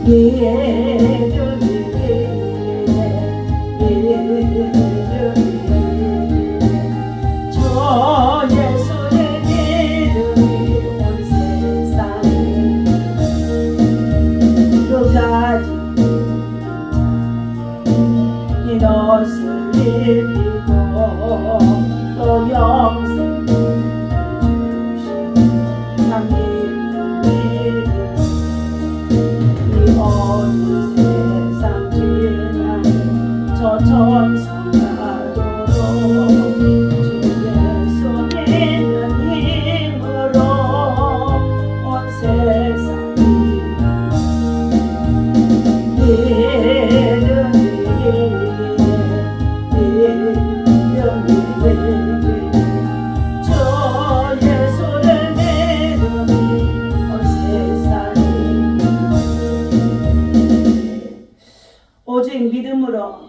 저 예수의 믿음이 온 세상에 끝까지 이것을 입히고 또 영생 주신 참 믿음 이 어두운 세상 지나는 저 천성가도록 주 예수 믿는 힘으로 온 세상이 저 예수를 믿음이 온 세상이 오직 믿음으로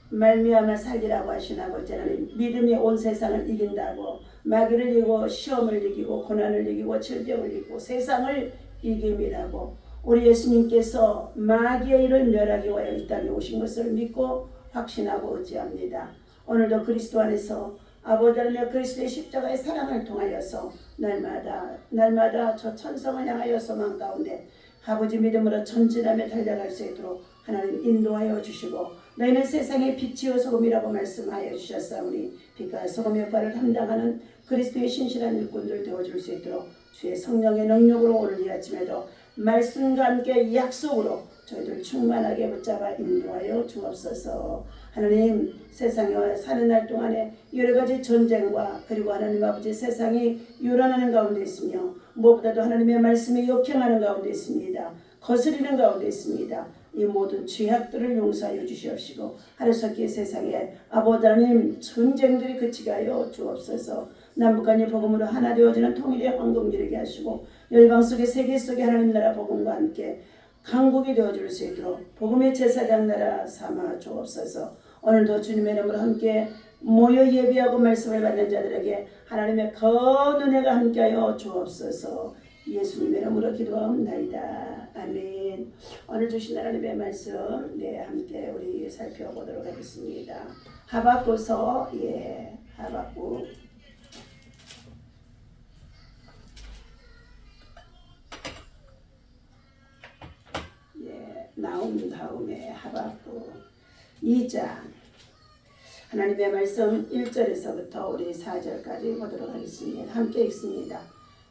말미암아 살리라고 하신 아버지 하나님, 믿음이 온 세상을 이긴다고, 마귀를 이기고 시험을 이기고 고난을 이기고 질병을 이기고 세상을 이김이라고 우리 예수님께서 마귀의 일을 멸하기 위하여 이 땅에 오신 것을 믿고 확신하고 의지합니다. 오늘도 그리스도 안에서 아버지 하나님 그리스도의 십자가의 사랑을 통하여서 날마다 저 천성을 향하여 소망 가운데 아버지 믿음으로 전진하며 달려갈 수 있도록 하나님 인도하여 주시고, 너희는 세상의 빛이요 소금이라고 말씀하여 주셨사오니 빛과 소금 역할을 담당하는 그리스도의 신실한 일꾼들 되어줄 수 있도록 주의 성령의 능력으로 오늘 이 아침에도 말씀과 함께 약속으로 저희들 충만하게 붙잡아 인도하여 주옵소서. 하나님, 세상에 사는 날 동안에 여러 가지 전쟁과 그리고 하나님 아버지 세상이 요란하는 가운데 있으며 무엇보다도 하나님의 말씀에 역행하는 가운데 있습니다. 거스리는 가운데 있습니다. 이 모든 죄악들을 용서하여 주시옵시고 하루속히 세상에 아버지 하나님 전쟁들이 그치게 하여 주옵소서. 남북한이 복음으로 하나 되어지는 통일의 황금 이르게 하시고 열방 속에 세계 속에 하나님 나라 복음과 함께 강국이 되어줄 수 있도록 복음의 제사장 나라 삼아 주옵소서. 오늘도 주님의 이름으로 함께 모여 예비하고 말씀을 받는 자들에게 하나님의 큰 은혜가 함께하여 주옵소서. 예수님의 이름으로 기도하옵나이다. 아멘. 오늘 주신 하나님의 말씀 함께 우리 살펴보도록 하겠습니다. 하박국서 하박국 나온 다음에 하박국 2장 하나님의 말씀 1절에서부터 우리 4절까지 보도록 하겠습니다. 함께 읽습니다.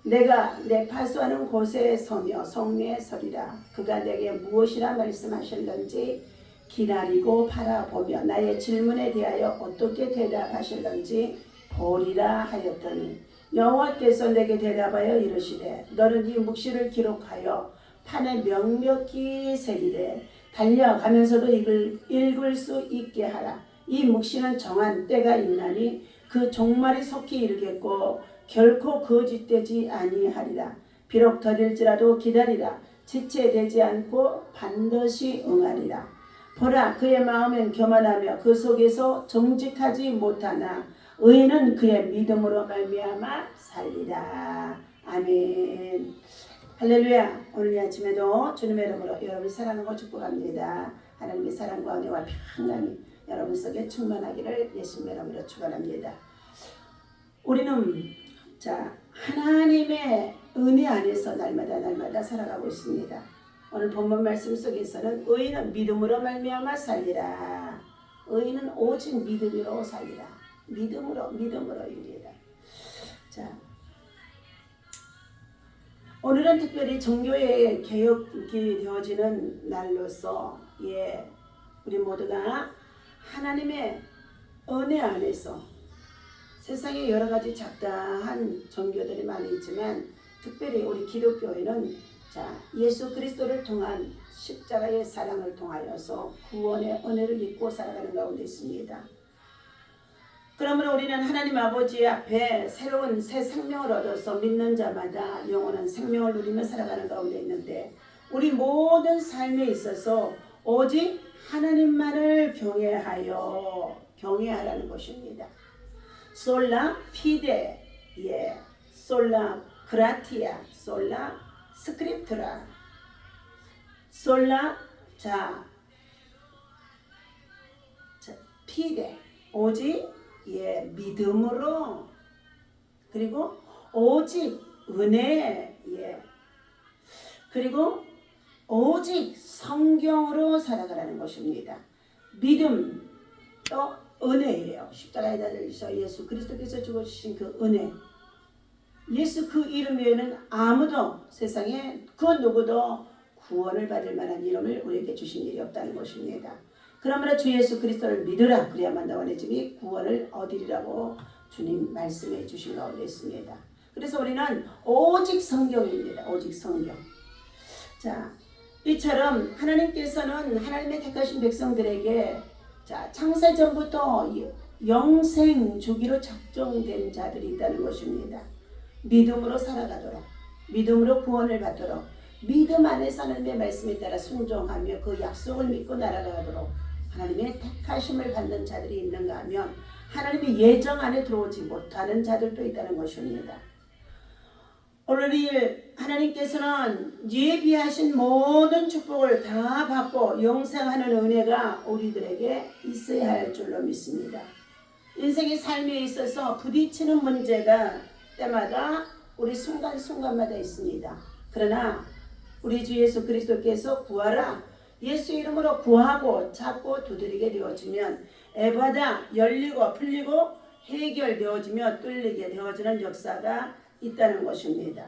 내가 내 파수하는 곳에 서며 성내에 서리라. 그가 내게 무엇이라 말씀하실런지 기다리고 바라보며 나의 질문에 대하여 어떻게 대답하실런지 보리라 하였더니 여호와께서 내게 대답하여 이르시되 너는 이 묵시를 기록하여 판에 명명히 새기되 달려가면서도 읽을 수 있게 하라. 이 묵시는 정한 때가 있나니 그 종말이 속히 이르겠고 결코 거짓되지 아니하리라. 비록 더딜지라도 기다리라. 지체되지 않고 반드시 응하리라. 보라, 그의 마음은 교만하며 그 속에서 정직하지 못하나 의인은 그의 믿음으로 말미암아 살리라. 아멘. 할렐루야. 오늘 이 아침에도 주님의 이름으로 여러분 사랑하고 축복합니다. 하나님의 사랑과 은혜와 평강이 여러분 속에 충만하기를 예수님의 이름으로 축원합니다. 우리는 하나님의 은혜 안에서 날마다 살아가고 있습니다. 오늘 본문 말씀 속에서는 의인은 믿음으로 말미암아 살리라. 의인은 오직 믿음으로 살리라. 믿음으로입니다. 오늘은 특별히 정교회 개혁이 되어지는 날로서 우리 모두가 하나님의 은혜 안에서 세상에 여러 가지 잡다한 종교들이 많이 있지만 특별히 우리 기독교회는 예수 그리스도를 통한 십자가의 사랑을 통하여서 구원의 은혜를 믿고 살아가는 가운데 있습니다. 그러므로 우리는 하나님 아버지 앞에 새로운 새 생명을 얻어서 믿는 자마다 영원한 생명을 누리며 살아가는 가운데 있는데 우리 모든 삶에 있어서 오직 하나님만을 경외하라는 것입니다. 솔라 피데, 솔라 그라티아, 솔라 스크립트라. 솔라 피데 오직 믿음으로 그리고 오직 은혜 그리고 오직 성경으로 살아가라는 것입니다. 믿음 또 은혜예요. 십자가에 달리셔 예수 그리스도께서 죽어주신 그 은혜 예수 그 이름 외에는 아무도 세상에 그 누구도 구원을 받을 만한 이름을 우리에게 주신 일이 없다는 것입니다. 그러므로 주 예수 그리스도를 믿으라 그래야만 너희의 집이 구원을 얻으리라고 주님 말씀해 주신 가운데 있습니다. 그래서 우리는 오직 성경입니다. 오직 성경. 이처럼 하나님께서는 하나님의 택하신 백성들에게 창세 전부터 영생 주기로 작정된 자들이 있다는 것입니다. 믿음으로 살아가도록 믿음으로 구원을 받도록 믿음 안에서 하나님의 말씀에 따라 순종하며 그 약속을 믿고 날아가도록 하나님의 택하심을 받는 자들이 있는가 하면 하나님의 예정 안에 들어오지 못하는 자들도 있다는 것입니다. 오늘 일 하나님께서는 예비하신 모든 축복을 다 받고 영생하는 은혜가 우리들에게 있어야 할 줄로 믿습니다. 인생의 삶에 있어서 부딪히는 문제가 때마다 우리 순간순간마다 있습니다. 그러나 우리 주 예수 그리스도께서 구하라 예수 이름으로 구하고 찾고 두드리게 되어지면 에바다 열리고 풀리고 해결되어지며 뚫리게 되어지는 역사가 있다는 것입니다.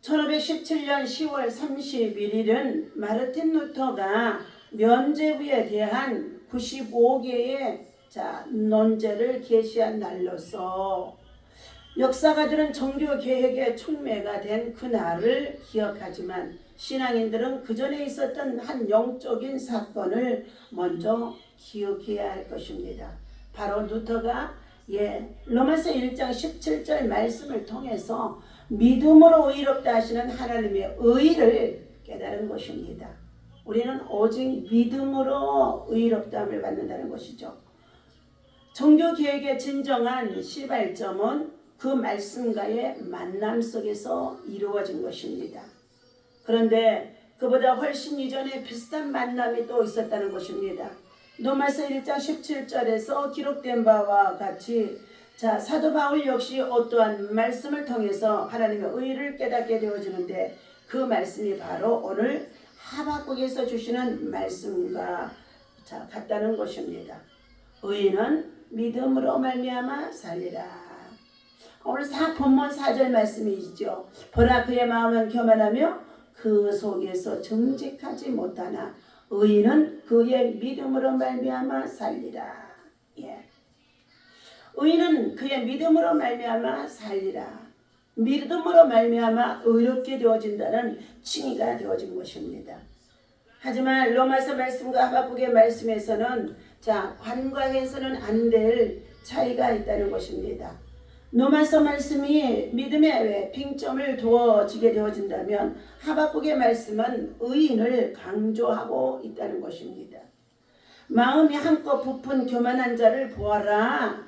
1517년 10월 31일은 마르틴 루터가 면죄부에 대한 95개의 논제를 게시한 날로서 역사가들은 종교개혁의 촉매가 된 그날을 기억하지만 신앙인들은 그 전에 있었던 한 영적인 사건을 먼저 기억해야 할 것입니다. 바로 루터가 로마서 1장 17절 말씀을 통해서 믿음으로 의롭다 하시는 하나님의 의를 깨달은 것입니다. 우리는 오직 믿음으로 의롭다함을 받는다는 것이죠. 종교개혁의 진정한 시발점은 그 말씀과의 만남 속에서 이루어진 것입니다. 그런데 그보다 훨씬 이전에 비슷한 만남이 또 있었다는 것입니다. 로마서 1장 17절에서 기록된 바와 같이 사도 바울 역시 어떠한 말씀을 통해서 하나님의 의를 깨닫게 되어지는데 그 말씀이 바로 오늘 하박국에서 주시는 말씀과 같다는 것입니다. 의인은 믿음으로 말미암아 살리라. 오늘 본문 4절 말씀이죠. 보라 그의 마음은 교만하며 그 속에서 정직하지 못하나 의인은 그의 믿음으로 말미암아 살리라. 의인은 그의 믿음으로 말미암아 살리라. 믿음으로 말미암아 의롭게 되어진다는 칭의가 되어진 것입니다. 하지만 로마서 말씀과 하박국의 말씀에서는 관과해서는 안 될 차이가 있다는 것입니다. 로마서 말씀이 믿음에 빙점을 두어지게 되어진다면 하박국의 말씀은 의인을 강조하고 있다는 것입니다. 마음이 한껏 부푼 교만한 자를 보아라.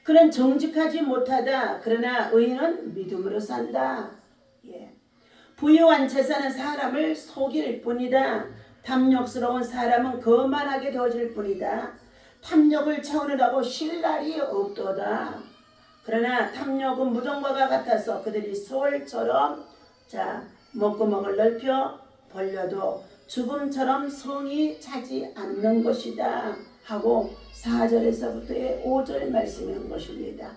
그는 정직하지 못하다. 그러나 의인은 믿음으로 산다. 부유한 재산은 사람을 속일 뿐이다. 탐욕스러운 사람은 거만하게 되어질 뿐이다. 탐욕을 채우느라고 쉴 날이 없도다. 그러나 탐욕은 무덤과 같아서 그들이 소울처럼 목구멍을 넓혀 벌려도 죽음처럼 성이 차지 않는 것이다 하고 4절에서부터의 5절 말씀인 것입니다.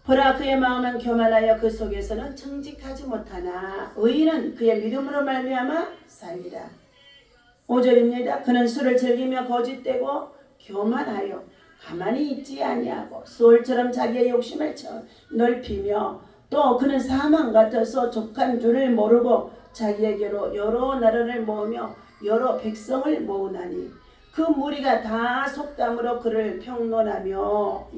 보라 그의 마음은 교만하여 그 속에서는 정직하지 못하나 의인은 그의 믿음으로 말미암아 살리라. 5절입니다. 그는 술을 즐기며 거짓되고 교만하여 가만히 있지 아니하고 소울처럼 자기의 욕심을 넓히며 또 그는 사망 같아서 족한 줄을 모르고 자기에게로 여러 나라를 모으며 여러 백성을 모으나니 그 무리가 다 속담으로 그를 평론하며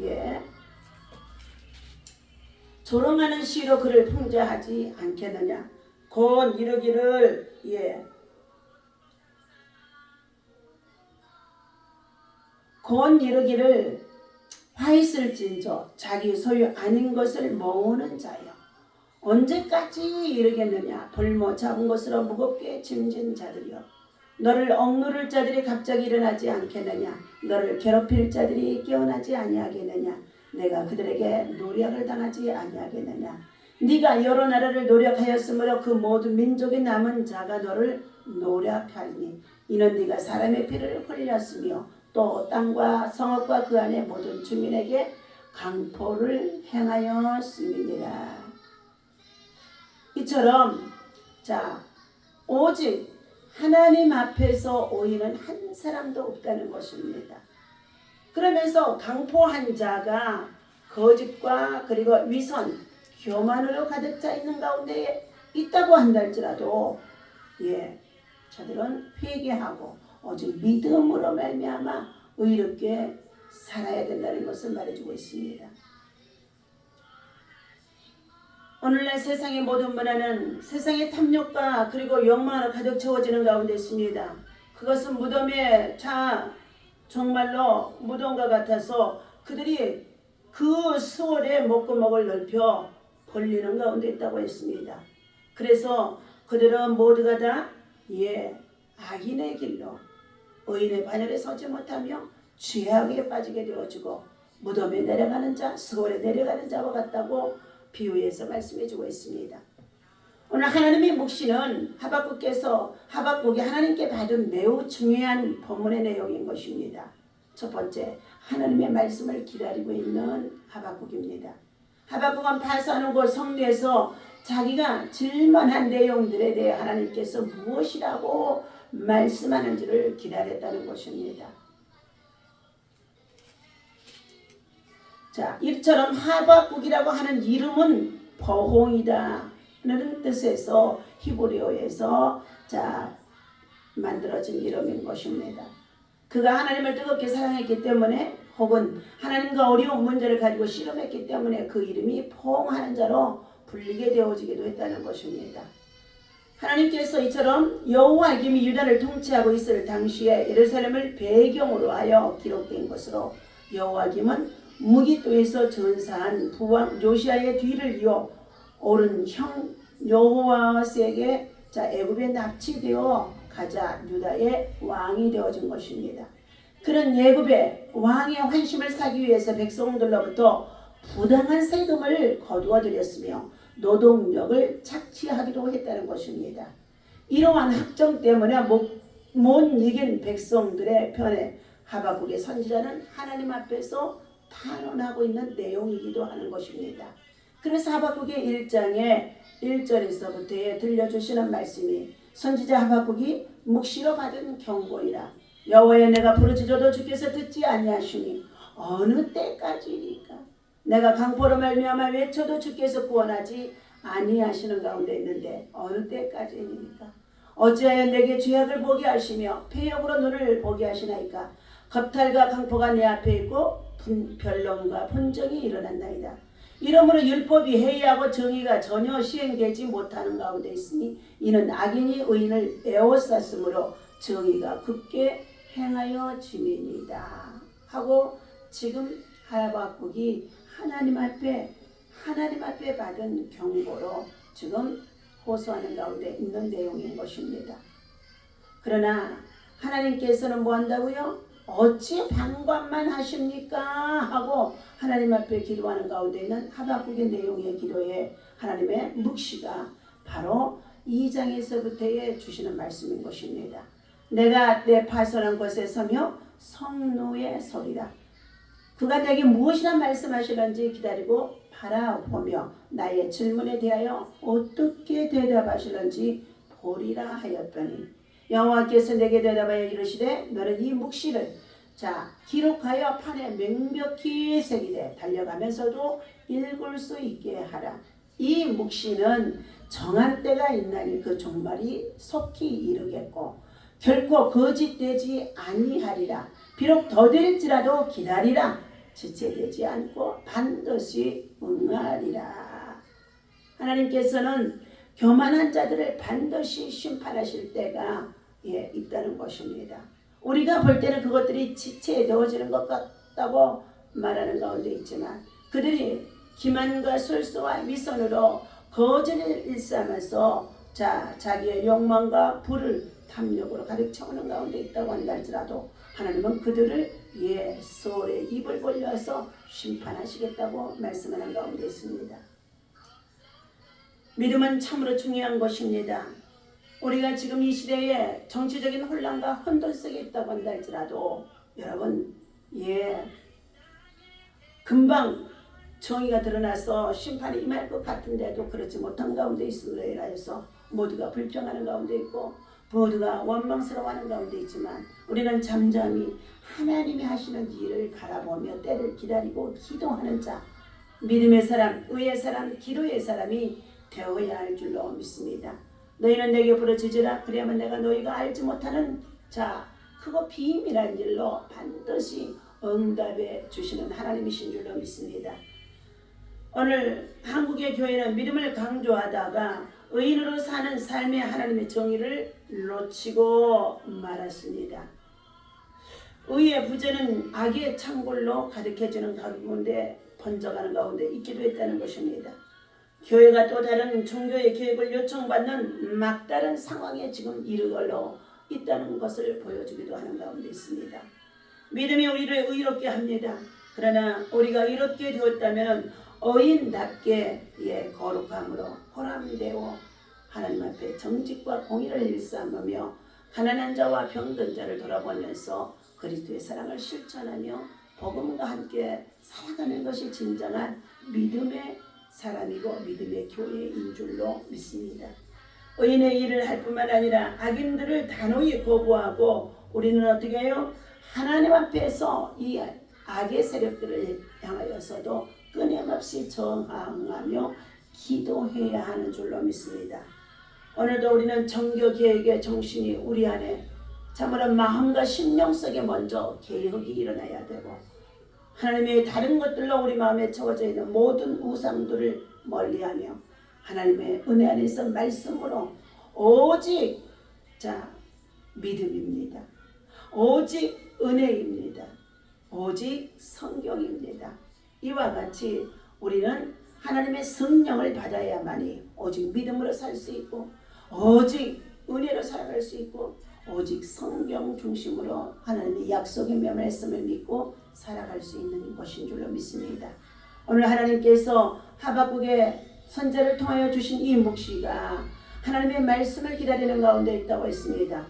조롱하는 시로 그를 풍자하지 않겠느냐. 곧 이르기를 화 있을진저 자기 소유 아닌 것을 모으는 자여. 언제까지 이르겠느냐? 볼모 잡은 것으로 무겁게 짐진 자들이여, 너를 억누를 자들이 갑자기 일어나지 않겠느냐? 너를 괴롭힐 자들이 깨어나지 아니하겠느냐? 내가 그들에게 노력을 당하지 아니하겠느냐? 네가 여러 나라를 노력하였으므로 그 모든 민족의 남은 자가 너를 노력하리니 이는 네가 사람의 피를 흘렸으며 또 땅과 성읍과 그 안에 모든 주민에게 강포를 행하였음이니라. 이처럼 오직 하나님 앞에서 오이는 한 사람도 없다는 것입니다. 그러면서 강포한 자가 거짓과 그리고 위선, 교만으로 가득 차 있는 가운데 있다고 한달지라도 저들은 회개하고 오직 믿음으로 말미암아 의롭게 살아야 된다는 것을 말해주고 있습니다. 오늘날 세상의 모든 문화는 세상의 탐욕과 그리고 욕망으로 가득 채워지는 가운데 있습니다. 그것은 무덤의 정말로 무덤과 같아서 그들이 그 수월의 목구멍을 넓혀 벌리는 가운데 있다고 했습니다. 그래서 그들은 모두가 다 악인의 길로 의인의 반열에 서지 못하며 죄악에 빠지게 되어지고 무덤에 내려가는 자, 수월에 내려가는 자와 같다고 비유해서 말씀해주고 있습니다. 오늘 하나님의 묵시는 하박국이 하나님께 받은 매우 중요한 본문의 내용인 것입니다. 첫 번째, 하나님의 말씀을 기다리고 있는 하박국입니다. 하박국은 파수하는 곳 성내에서 자기가 질문한 내용들에 대해 하나님께서 무엇이라고 말씀하는지를 기다렸다는 것입니다. 이처럼 하박국이라고 하는 이름은 보홍이다는 뜻에서 히브리어에서 만들어진 이름인 것입니다. 그가 하나님을 뜨겁게 사랑했기 때문에 혹은 하나님과 어려운 문제를 가지고 씨름했기 때문에 그 이름이 포옹하는 자로 불리게 되어지기도 했다는 것입니다. 하나님께서 이처럼 여호와김이 유다를 통치하고 있을 당시에 예루살렘을 배경으로 하여 기록된 것으로 여호와김은 무기토에서 전사한 부왕 요시아의 뒤를 이어 오른 형 여호와스에게 애굽에 납치되어 가자 유다의 왕이 되어진 것입니다. 그는 애굽의 왕의 환심을 사기 위해서 백성들로부터 부당한 세금을 거두어 들였으며 노동력을 착취하기도 했다는 것입니다. 이러한 학정 때문에 못 이긴 백성들의 편에 하박국의 선지자는 하나님 앞에서 탄원하고 있는 내용이기도 하는 것입니다. 그래서 하박국의 1장의 1절에서부터 들려주시는 말씀이 선지자 하박국이 묵시로 받은 경고이라. 여호와여, 내가 부르짖어도 주께서 듣지 아니하시니 어느 때까지니까? 내가 강포로 말미암아 외쳐도 주께서 구원하지 아니하시는 가운데 있는데 어느 때까지니까? 어찌하여 내게 죄악을 보게 하시며 폐역으로 눈을 보게 하시나이까? 겁탈과 강포가 내 앞에 있고 변론과 분정이 일어났나이다. 이러므로 율법이 해이하고 정의가 전혀 시행되지 못하는 가운데 있으니 이는 악인이 의인을 에워쌌으므로 정의가 굳게 행하여 짐이니이다 하고 지금 하박국이 하나님 앞에 받은 경고로 지금 호소하는 가운데 있는 내용인 것입니다. 그러나 하나님께서는 뭐 한다고요? 어찌 방관만 하십니까? 하고 하나님 앞에 기도하는 가운데 있는 하박국의 내용의 기도에 하나님의 묵시가 바로 2장에서부터의 주시는 말씀인 것입니다. 내가 내 파선한 곳에 서며 성노의 소리라. 그가 내게 무엇이라 말씀하시는지 기다리고 바라보며 나의 질문에 대하여 어떻게 대답하시는지 보리라 하였더니 여호와께서 내게 대답하여 이르시되 너는 이 묵시를 기록하여 판에 명백히 새기되 달려가면서도 읽을 수 있게 하라. 이 묵시는 정한 때가 있나니 그 종말이 속히 이르겠고 결코 거짓되지 아니하리라. 비록 더딜지라도 기다리라. 지체되지 않고 반드시 응하리라. 하나님께서는 교만한 자들을 반드시 심판하실 때가 있다는 것입니다. 우리가 볼 때는 그것들이 지체되어지는 것 같다고 말하는 가운데 있지만 그들이 기만과 술수와 위선으로 거짓을 일삼아서 자기의 욕망과 불을 탐욕으로 가득 채우는 가운데 있다고 한다 할지라도 하나님은 그들을 소울의 입을 벌려서 심판하시겠다고 말씀하는 가운데 있습니다. 믿음은 참으로 중요한 것입니다. 우리가 지금 이 시대에 정치적인 혼란과 혼돈 속에 있다고 한다 할지라도 여러분 금방 정의가 드러나서 심판이 임할 것 같은데도 그렇지 못한 가운데 있음으로 인하여서 모두가 불평하는 가운데 있고 모두가 원망스러워하는 가운데 있지만 우리는 잠잠히 하나님이 하시는 일을 바라보며 때를 기다리고 기도하는 자, 믿음의 사람, 의의 사람, 기도의 사람이 되어야 할 줄로 믿습니다. 너희는 내게 부르짖으라 그래야만 내가 너희가 알지 못하는 그거 비밀한 일로 반드시 응답해 주시는 하나님이신 줄로 믿습니다. 오늘 한국의 교회는 믿음을 강조하다가 의인으로 사는 삶의 하나님의 정의를 놓치고 말았습니다. 의의 부재는 악의 창골로 가득해지는 가운데 번져가는 가운데 있기도 했다는 것입니다. 교회가 또 다른 종교의 계획을 요청받는 막다른 상황에 지금 이르걸로 있다는 것을 보여주기도 하는 가운데 있습니다. 믿음이 우리를 의롭게 합니다. 그러나 우리가 의롭게 되었다면 의인답게 거룩함으로 보람되어 하나님 앞에 정직과 공의를 일삼으며 가난한 자와 병든 자를 돌아보면서 그리스도의 사랑을 실천하며 복음과 함께 살아가는 것이 진정한 믿음의 사람이고 믿음의 교회인 줄로 믿습니다. 의인의 일을 할 뿐만 아니라 악인들을 단호히 거부하고 우리는 어떻게 해요? 하나님 앞에서 이 악의 세력들을 향하여서도 끊임없이 저항하며 기도해야 하는 줄로 믿습니다. 오늘도 우리는 정교개혁의 정신이 우리 안에 참으로 마음과 심령 속에 먼저 개혁이 일어나야 되고 하나님의 다른 것들로 우리 마음에 채워져 있는 모든 우상들을 멀리하며 하나님의 은혜 안에서 말씀으로 오직 믿음입니다. 오직 은혜입니다. 오직 성경입니다. 이와 같이 우리는 하나님의 성령을 받아야만이 오직 믿음으로 살 수 있고 오직 은혜로 살아갈 수 있고 오직 성경 중심으로 하나님의 약속의 말씀을 믿고 살아갈 수 있는 것인 줄로 믿습니다. 오늘 하나님께서 하박국의 선자를 통하여 주신 이 묵시가 하나님의 말씀을 기다리는 가운데 있다고 했습니다.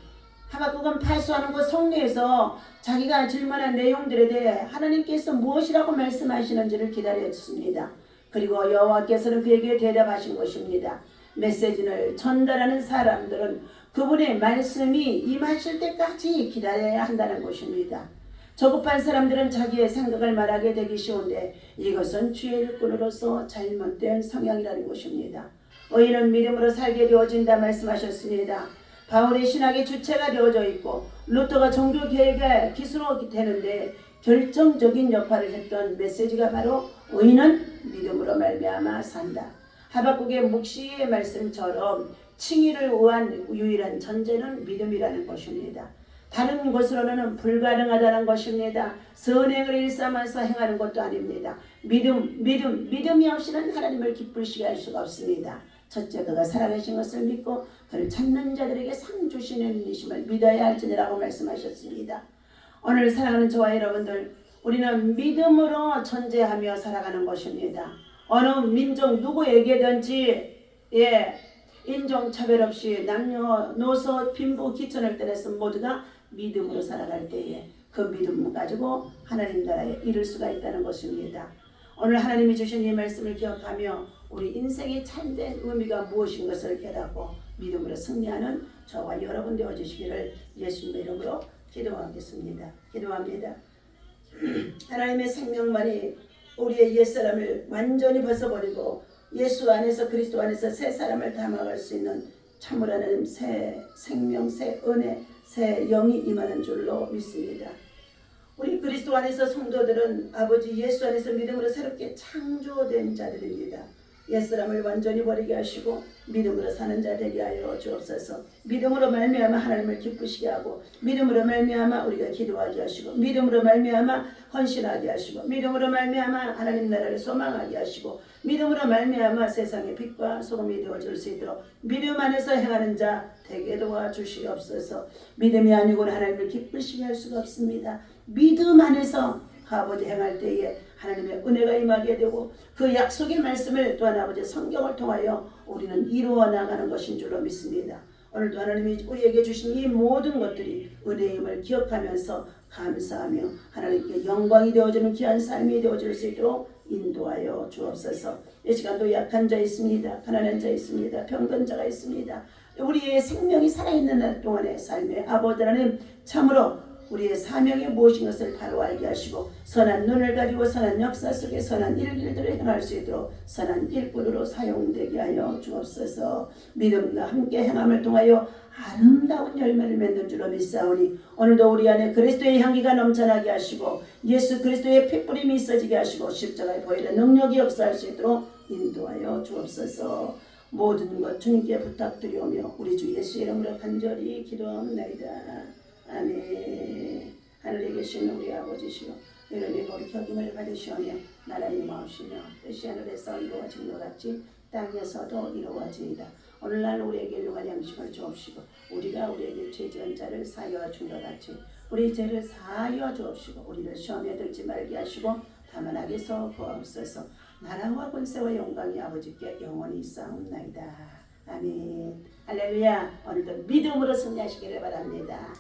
하박국은 파수하는 곳 성내에서 자기가 질문한 내용들에 대해 하나님께서 무엇이라고 말씀하시는지를 기다렸습니다. 그리고 여호와께서는 그에게 대답하신 것입니다. 메시지를 전달하는 사람들은 그분의 말씀이 임하실 때까지 기다려야 한다는 것입니다. 조급한 사람들은 자기의 생각을 말하게 되기 쉬운데 이것은 주의 일꾼으로서 잘못된 성향이라는 것입니다. 의인은 믿음으로 살게 되어진다 말씀하셨습니다. 바울의 신학의 주체가 되어져 있고 루터가 종교개혁의 기수로 되는데 결정적인 역할을 했던 메시지가 바로 의인은 믿음으로 말미암아 산다. 하박국의 묵시의 말씀처럼 칭의를 위한 유일한 전제는 믿음이라는 것입니다. 다른 것으로는 불가능하다는 것입니다. 선행을 일삼아서 행하는 것도 아닙니다. 믿음이 없이는 하나님을 기쁘시게 할 수가 없습니다. 첫째, 그가 살아계신 것을 믿고 그를 찾는 자들에게 상 주시는 이심을 믿어야 할지니라고 말씀하셨습니다. 오늘 사랑하는 저와 여러분들, 우리는 믿음으로 존재하며 살아가는 것입니다. 어느 민족 누구에게든지 인종차별 없이 남녀노소 빈부 기천을 떠나서 모두가 믿음으로 살아갈 때에 그 믿음 가지고 하나님 나라에 이를 수가 있다는 것입니다. 오늘 하나님이 주신 이 말씀을 기억하며 우리 인생의 참된 의미가 무엇인 것을 깨닫고 믿음으로 승리하는 저와 여러분 되어주시기를 예수님의 이름으로 기도하겠습니다. 기도합니다. 하나님의 생명만이 우리의 옛사람을 완전히 벗어버리고 예수 안에서 그리스도 안에서 새 사람을 담아갈 수 있는 참으로 하나님 새 생명, 새 은혜, 새 영이 임하는 줄로 믿습니다. 우리 그리스도 안에서 성도들은 아버지 예수 안에서 믿음으로 새롭게 창조된 자들입니다. 옛사람을 완전히 버리게 하시고 믿음으로 사는 자 되게 하여 주옵소서. 믿음으로 말미암아 하나님을 기쁘시게 하고 믿음으로 말미암아 우리가 기도하게 하시고 믿음으로 말미암아 헌신하게 하시고 믿음으로 말미암아 하나님 나라를 소망하게 하시고 믿음으로 말미암아 세상의 빛과 소금이 되어줄 수 있도록 믿음 안에서 행하는 자 되게 도와주시옵소서. 믿음이 아니고는 하나님을 기쁘시게 할 수가 없습니다. 믿음 안에서 아버지 행할 때에 하나님의 은혜가 임하게 되고 그 약속의 말씀을 또한 아버지 성경을 통하여 우리는 이루어 나가는 것인 줄로 믿습니다. 오늘도 하나님이 우리에게 주신 이 모든 것들이 은혜임을 기억하면서 감사하며 하나님께 영광이 되어주는 귀한 삶이 되어줄 수 있도록 인도하여 주옵소서. 이 시간도 약한 자 있습니다. 가난한 자 있습니다. 병든 자가 있습니다. 우리의 생명이 살아있는 날 동안의 삶의 아버지 하나님 참으로 우리의 사명이 무엇인 것을 바로 알게 하시고 선한 눈을 가지고 선한 역사 속에 선한 일들을 행할 수 있도록 선한 일꾼으로 사용되게 하여 주옵소서. 믿음과 함께 행함을 통하여 아름다운 열매를 맺는 줄로 믿사오니 오늘도 우리 안에 그리스도의 향기가 넘쳐나게 하시고 예수 그리스도의 핏뿌림이 있어지게 하시고 십자가의 보혈의 능력이 역사할 수 있도록 인도하여 주옵소서. 모든 것 주님께 부탁드리오며 우리 주 예수 이름으로 간절히 기도합니다. 아멘. 하늘에 계신 우리 아버지시여 이름이 거룩히 여김을 받으시오며 나라의 마옵시며 뜻이 하늘에서 이루어진 것 같이 땅에서도 이루어지이다. 오늘날 우리에게 일용할 양식을 주옵시고 우리가 우리에게 죄 지은 자를 사하여 준 것 같이 우리 죄를 사하여 주옵시고 우리를 시험에 들지 말게 하시고 다만 악에서 구하옵소서. 나라와 권세와 영광이 아버지께 영원히 있사옵나이다. 아멘. 할렐루야. 오늘도 믿음으로 승리하시기를 바랍니다.